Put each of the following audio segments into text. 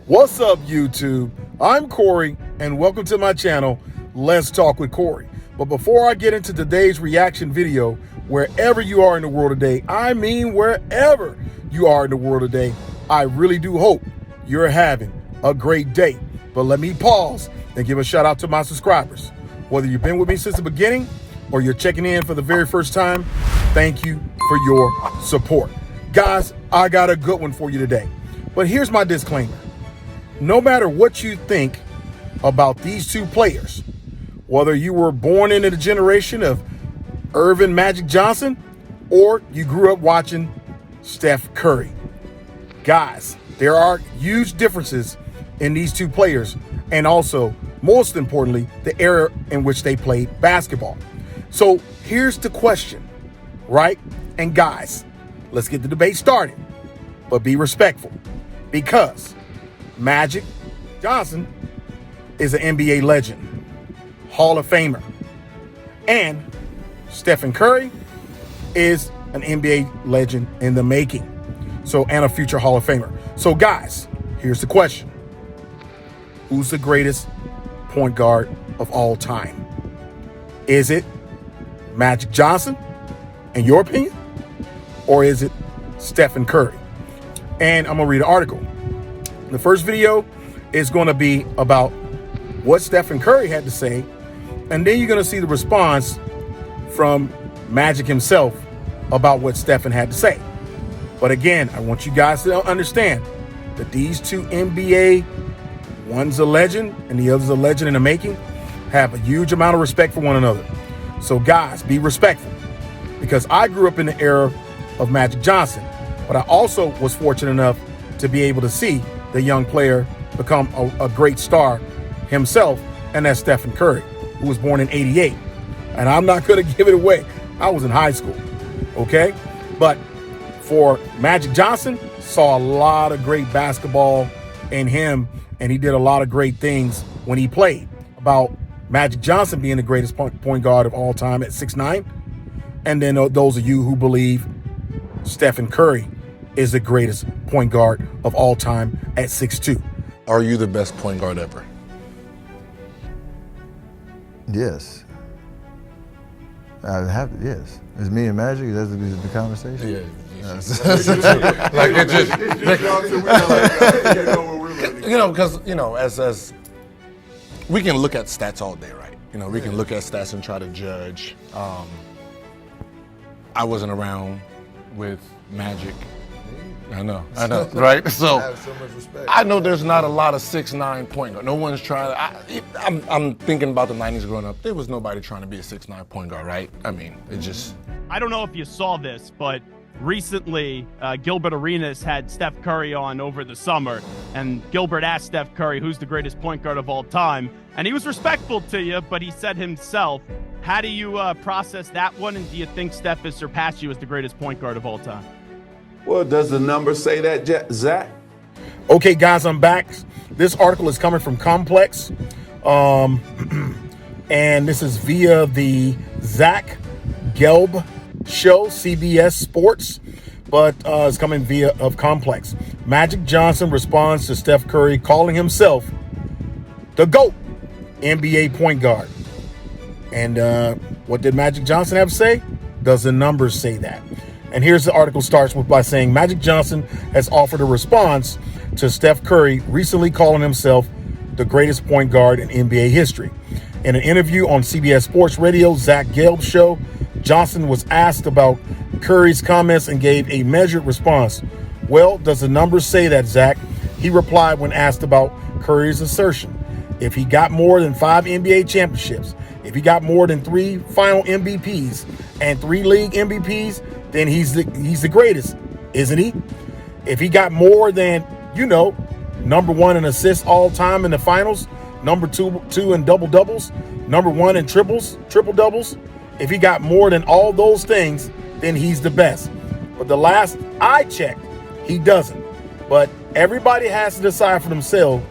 What's up, YouTube? I'm Corey, and welcome to my channel, Let's Talk with Corey. But before I get into today's reaction video, wherever you are in the world today, I mean wherever you are in the world today, I really do hope you're having a great day. But let me pause and give a shout out to my subscribers. Whether you've been with me since the beginning or you're checking in for the very first time, thank you for your support. Guys, I got a good one for you today. But here's my disclaimer. No matter what you think about these two players, whether you were born into the generation of Irvin Magic Johnson or you grew up watching Steph Curry, guys, there are huge differences in these two players, and also, most importantly, the era in which they played basketball. So here's the question, right? And guys, let's get the debate started, but be respectful, because Magic Johnson is an NBA legend, Hall of Famer, and Stephen Curry is an NBA legend in the making, and a future Hall of Famer. So guys, here's the question. Who's the greatest point guard of all time? Is it Magic Johnson, in your opinion, or is it Stephen Curry? And I'm gonna read an article. The first video is going to be about what Stephen Curry had to say, and then you're going to see the response from Magic himself about what Stephen had to say. But again, I want you guys to understand that these two NBA, one's a legend and the other's a legend in the making, have a huge amount of respect for one another. So guys, be respectful, because I grew up in the era of Magic Johnson, but I also was fortunate enough to be able to see the young player become a great star himself, and that's Stephen Curry, who was born in '88. And I'm not going to give it away. I was in high school, okay? But for Magic Johnson, saw a lot of great basketball in him, and he did a lot of great things when he played. About Magic Johnson being the greatest point guard of all time at 6'9", and then those of you who believe Stephen Curry is the greatest point guard of all time at 6'2". Are you the best point guard ever? Yes. Yes. It's me and Magic. That's the conversation. Yeah. Like it just, because as we can look at stats all day, right? We can look at stats and try to judge. I wasn't around with Magic. I know, right? So, I have so much respect. I know there's not a lot of 6'9" point guard. No one's trying to, I'm thinking about the 90s growing up. There was nobody trying to be a 6'9" point guard, right? I mean, it just. I don't know if you saw this, but recently Gilbert Arenas had Steph Curry on over the summer, and Gilbert asked Steph Curry, who's the greatest point guard of all time? And he was respectful to you, but he said himself, how do you process that one? And do you think Steph has surpassed you as the greatest point guard of all time? Well, does the number say that, Zach? Okay, guys, I'm back. This article is coming from Complex, and this is via the Zach Gelb show, CBS Sports, but it's coming via of Complex. Magic Johnson responds to Steph Curry calling himself the GOAT NBA point guard. And what did Magic Johnson have to say? Does the numbers say that? And here's the article starts with by saying Magic Johnson has offered a response to Steph Curry recently calling himself the greatest point guard in NBA history. In an interview on CBS Sports Radio, Zach Gelb's show, Johnson was asked about Curry's comments and gave a measured response. Well, does the numbers say that, Zach? He replied when asked about Curry's assertion. If he got more than 5 NBA championships, if he got more than 3 final MVPs and 3 league MVPs, then he's the greatest, isn't he? If he got more than, number 1 in assists all time in the finals, number 2 in double doubles, number 1 in triple doubles, if he got more than all those things, then he's the best. But the last I checked, he doesn't. But everybody has to decide for themselves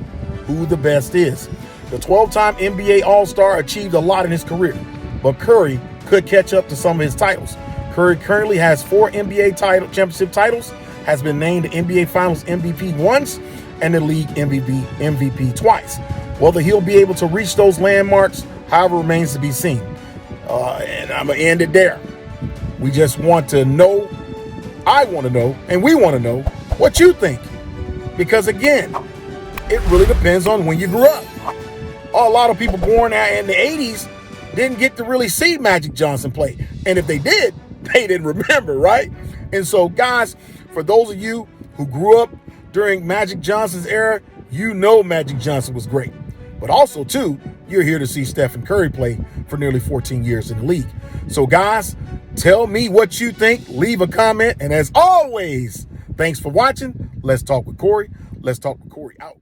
who the best is. The 12-time NBA All-Star achieved a lot in his career, but Curry could catch up to some of his titles. Curry currently has 4 NBA championship titles, has been named the NBA Finals MVP once, and the league MVP twice. Whether he'll be able to reach those landmarks, however, remains to be seen. And I'm going to end it there. We just want to know, I want to know, and we want to know what you think. Because again, it really depends on when you grew up. A lot of people born in the 80s didn't get to really see Magic Johnson play. And if they did, they didn't remember, right? And so, guys, for those of you who grew up during Magic Johnson's era, you know Magic Johnson was great. But also, too, you're here to see Steph Curry play for nearly 14 years in the league. So, guys, tell me what you think. Leave a comment. And as always, thanks for watching. Let's Talk with Corey. Let's Talk with Corey out.